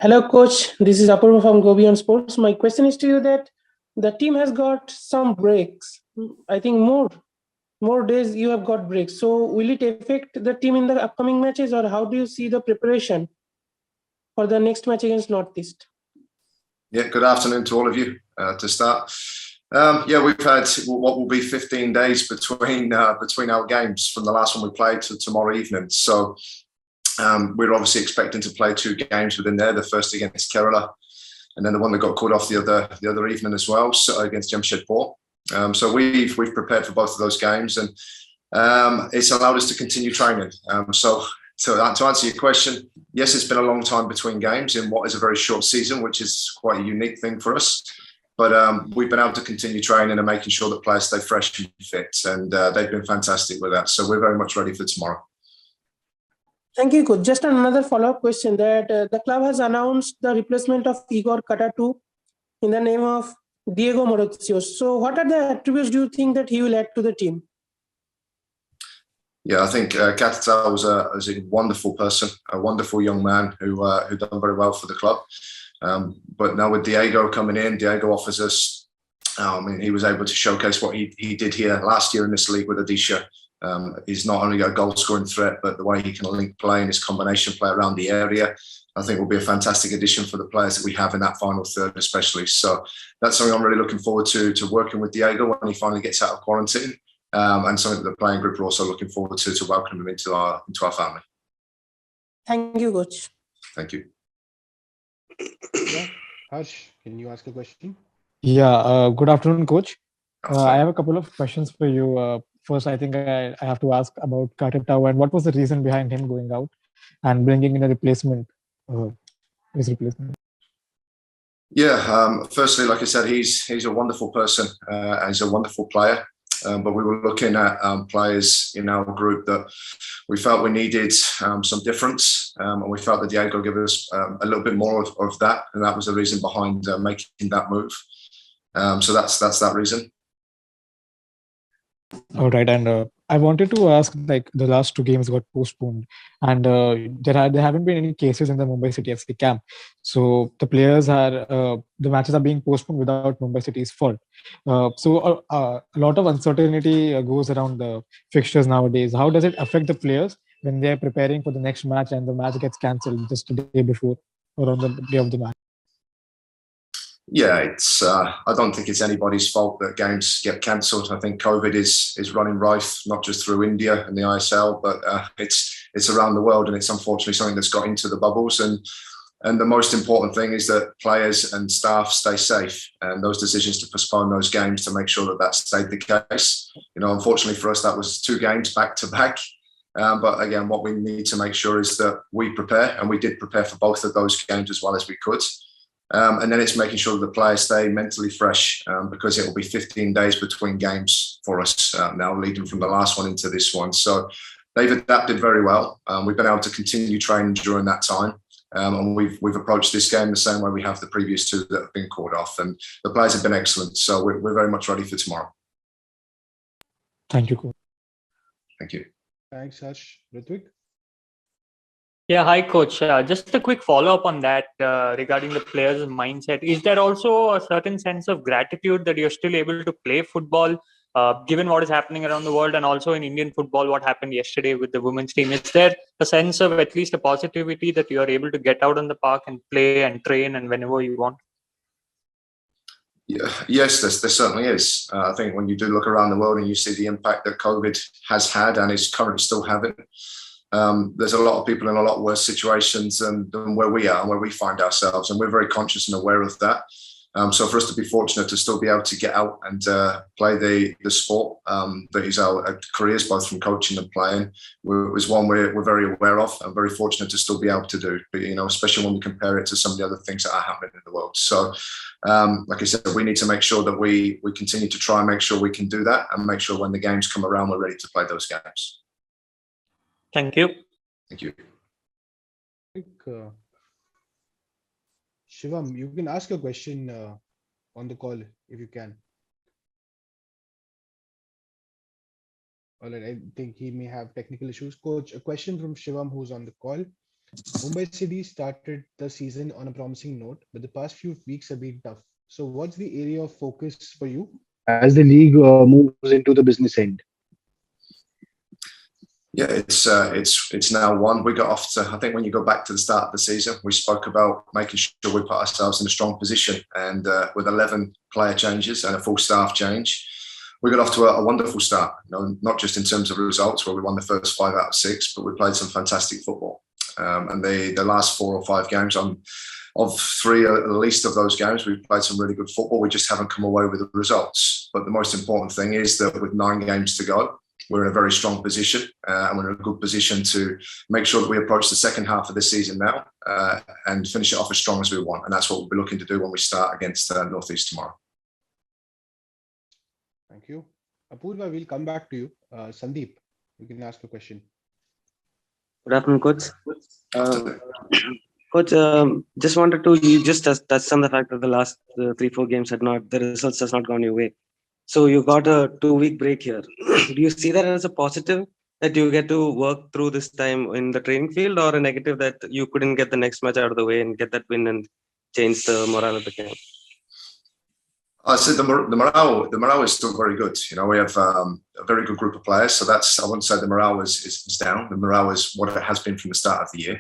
Hello, coach. This is Apurva from Gobi on Sports. My question is to you that the team has got some breaks. I think more days you have got breaks. So will it affect the team in the upcoming matches, or how do you see the preparation for the next match against Northeast? Yeah, good afternoon to all of you. To start, we've had what will be 15 days between our games from the last one we played to tomorrow evening. So we're obviously expecting to play two games within there. The first against Kerala, and then the one that got called off the other evening as well, so against Jamshedpur. So we've prepared for both of those games, and it's allowed us to continue training. So to answer your question, yes, it's been a long time between games in what is a very short season, which is quite a unique thing for us. But we've been able to continue training and making sure that players stay fresh and fit, and they've been fantastic with that. So we're very much ready for tomorrow. Thank you, coach. Just another follow-up question that the club has announced the replacement of Igor Katatu in the name of Diego Mauricio. So what are the attributes do you think that he will add to the team? Yeah, I think Katata was a wonderful person, a wonderful young man who done very well for the club. But now with Diego coming in, Diego offers us. He was able to showcase what he did here last year in this league with Odisha. He's not only a goal scoring threat, but the way he can link play and his combination play around the area, I think will be a fantastic addition for the players that we have in that final third, especially. So that's something I'm really looking forward to working with Diego when he finally gets out of quarantine, and something that the playing group are also looking forward to welcome him into our family. Thank you, coach. Thank you. Yeah, Harsh, can you ask a question? Yeah, good afternoon, coach. I have a couple of questions for you. First, I think I have to ask about Katata and what was the reason behind him going out and bringing in a replacement, his replacement. Yeah, firstly, like I said, he's a wonderful person. He's a wonderful player. But we were looking at players in our group that we felt we needed some difference, and we felt that Diego gave us a little bit more of that, and that was the reason behind making that move. So that's that reason. All right, and I wanted to ask, like, the last two games got postponed, and there haven't been any cases in the Mumbai City FC camp. So the the matches are being postponed without Mumbai City's fault. So a lot of uncertainty goes around the fixtures nowadays. How does it affect the players when they are preparing for the next match and the match gets cancelled just the day before or on the day of the match? Yeah, it's. I don't think it's anybody's fault that games get cancelled. I think COVID is running rife, not just through India and the ISL, but it's around the world, and it's unfortunately something that's got into the bubbles. And the most important thing is that players and staff stay safe, and those decisions to postpone those games to make sure that stayed the case. Unfortunately for us, that was two games back to back. But again, what we need to make sure is that we prepare, and we did prepare for both of those games as well as we could. And then it's making sure the players stay mentally fresh, because it will be 15 days between games for us now, leading from the last one into this one. So they've adapted very well. We've been able to continue training during that time. And we've approached this game the same way we have the previous two that have been called off. And the players have been excellent. So we're very much ready for tomorrow. Thank you, coach. Thank you. Thanks, Harsh. Ritwik? Yeah, hi, coach. Just a quick follow-up on that regarding the players' mindset. Is there also a certain sense of gratitude that you're still able to play football, given what is happening around the world, and also in Indian football, what happened yesterday with the women's team? Is there a sense of at least a positivity that you are able to get out on the park and play and train and whenever you want? Yeah, yes, there certainly is. I think when you do look around the world and you see the impact that COVID has had and is currently still having, there's a lot of people in a lot worse situations than where we are and where we find ourselves, and we're very conscious and aware of that. So for us to be fortunate to still be able to get out and play the sport that is our careers, both from coaching and playing, is one we're very aware of and very fortunate to still be able to do. But, especially when we compare it to some of the other things that are happening in the world. So, like I said, we need to make sure that we continue to try and make sure we can do that, and make sure when the games come around, we're ready to play those games. Thank you. Thank you. Shivam, you can ask a question on the call if you can. All right, I think he may have technical issues. Coach, a question from Shivam, who's on the call. Mumbai City started the season on a promising note, but the past few weeks have been tough. So, what's the area of focus for you as the league moves into the business end? Yeah, it's now one. We got off to, I think when you go back to the start of the season, we spoke about making sure we put ourselves in a strong position. And with 11 player changes and a full staff change, we got off to a wonderful start. Not just in terms of results, where we won the first 5 out of 6, but we played some fantastic football. And the last 4 or 5 games, of 3 at least of those games, we've played some really good football. We just haven't come away with the results. But the most important thing is that with 9 games to go, we're in a very strong position, and we're in a good position to make sure that we approach the second half of the season now and finish it off as strong as we want. And that's what we'll be looking to do when we start against NorthEast tomorrow. Thank you. Apurva, we'll come back to you. Sandeep, you can ask a question. Good afternoon, Coach. Coach, just wanted to, you just touched on the fact that the last 3-4 games the results has not gone your way. So you got a 2-week break here. Do you see that as a positive that you get to work through this time in the training field, or a negative that you couldn't get the next match out of the way and get that win and change the morale of the camp? I said the morale is still very good. We have a very good group of players, so I wouldn't say the morale is down. The morale is what it has been from the start of the year.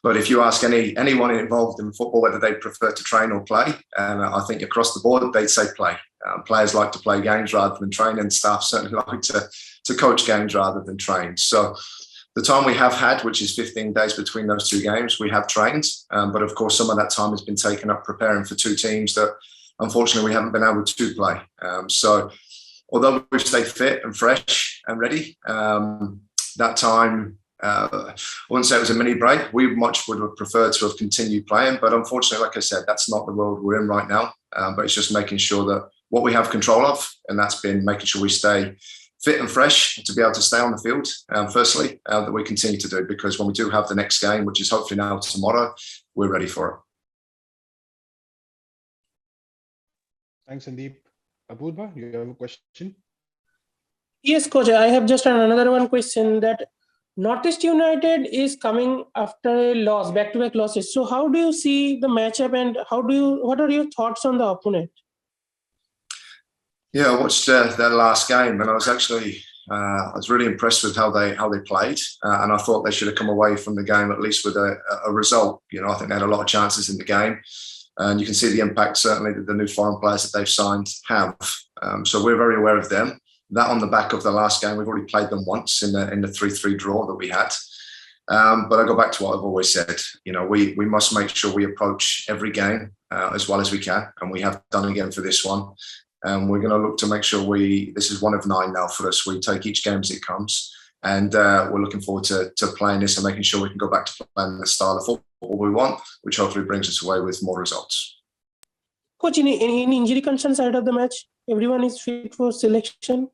But if you ask anyone involved in football whether they prefer to train or play, and I think across the board they'd say play. Players like to play games rather than train, and staff certainly like to coach games rather than train. So the time we have had, which is 15 days between those 2 games, we have trained. But of course, some of that time has been taken up preparing for 2 teams that unfortunately we haven't been able to play. So although we've stayed fit and fresh and ready, that time, I wouldn't say it was a mini break. We much would have preferred to have continued playing. But unfortunately, like I said, that's not the world we're in right now. But it's just making sure that what we have control of, and that's been making sure we stay fit and fresh to be able to stay on the field, firstly, that we continue to do, because when we do have the next game, which is hopefully now tomorrow, we're ready for it. Thanks, Sandeep. Apurva, you have a question? Yes, Coach. I have just another one question, that NorthEast United is coming after a loss, back-to-back losses. So how do you see the matchup, and what are your thoughts on the opponent? Yeah, I watched their last game, and I was really impressed with how they played, and I thought they should have come away from the game at least with a result. I think they had a lot of chances in the game, and you can see the impact certainly that the new foreign players that they've signed have. So we're very aware of them. That on the back of the last game, we've already played them once in the 3-3 draw that we had. But I go back to what I've always said. We must make sure we approach every game as well as we can, and we have done again for this one. And we're going to look to make sure this is one of 9 now for us. We take each game as it comes, and we're looking forward to playing this and making sure we can go back to playing the style of football we want, which hopefully brings us away with more results. Coach, any injury concern side of the match? Everyone is fit for selection?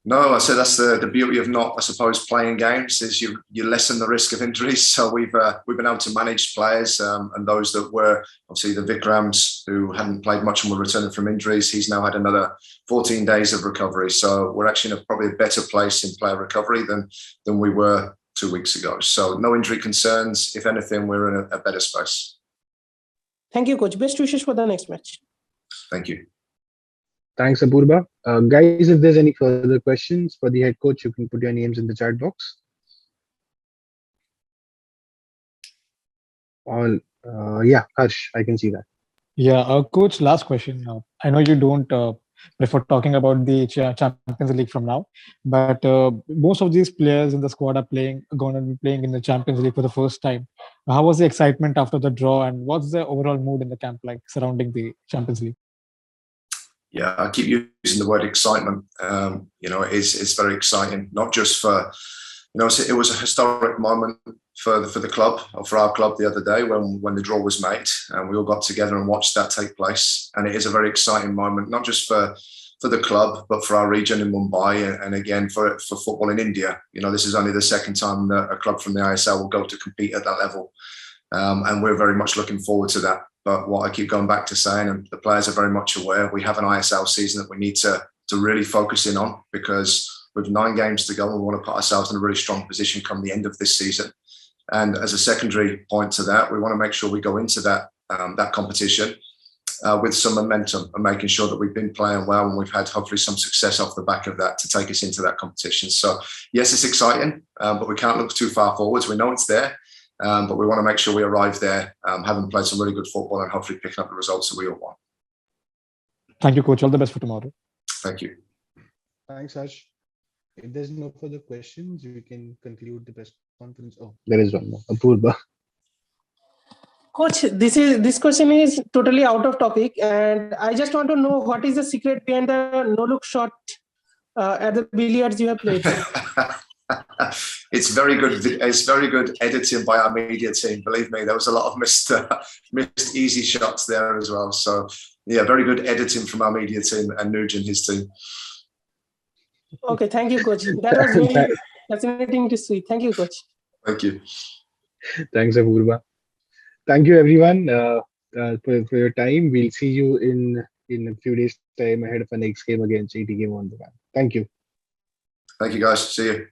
No, I said that's the beauty of not, I suppose, playing games is you lessen the risk of injuries. So we've been able to manage players, and those that were obviously the Vikrams who hadn't played much and were returning from injuries. He's now had another 14 days of recovery. So we're actually in probably a better place in player recovery than we were 2 weeks ago. So no injury concerns. If anything, we're in a better space. Thank you, Coach. Best wishes for the next match. Thank you. Thanks, Apurva. Guys, if there's any further questions for the head coach, you can put your names in the chat box. Yeah, Harsh, I can see that. Yeah, Coach, last question. I know you don't prefer talking about the Champions League from now, but most of these players in the squad are going to be playing in the Champions League for the first time. How was the excitement after the draw, and what's the overall mood in the camp like surrounding the Champions League? Yeah, I keep using the word excitement. It's very exciting, not just for, it was a historic moment for the club, or for our club the other day when the draw was made, and we all got together and watched that take place. And it is a very exciting moment, not just for the club, but for our region in Mumbai, and again for football in India. This is only the second time that a club from the ISL will go to compete at that level. And we're very much looking forward to that. But what I keep going back to saying, and the players are very much aware, we have an ISL season that we need to really focus in on, because with 9 games to go, we want to put ourselves in a really strong position come the end of this season. And as a secondary point to that, we want to make sure we go into that competition with some momentum and making sure that we've been playing well and we've had hopefully some success off the back of that to take us into that competition. So yes, it's exciting, but we can't look too far forwards. We know it's there, but we want to make sure we arrive there, having played some really good football and hopefully picking up the results that we all want. Thank you, coach. All the best for tomorrow. Thank you. Thanks, Ash. If there's no further questions, we can conclude the press conference. Oh, There is one more. Apurva. Coach, this question is totally out of topic, and I just want to know what is the secret behind the no-look shot at the billiards you have played. It's very good. It's very good editing by our media team. Believe me, there was a lot of missed easy shots there as well. So yeah, very good editing from our media team and Nuj and his team. Okay, thank you, coach. That was very fascinating to see. Thank you, coach. Thank you. Thanks, Apurva. Thank you, everyone, for your time. We'll see you in a few days' time ahead of our next game against AT Game on the Van. Thank you. Thank you, guys. See you.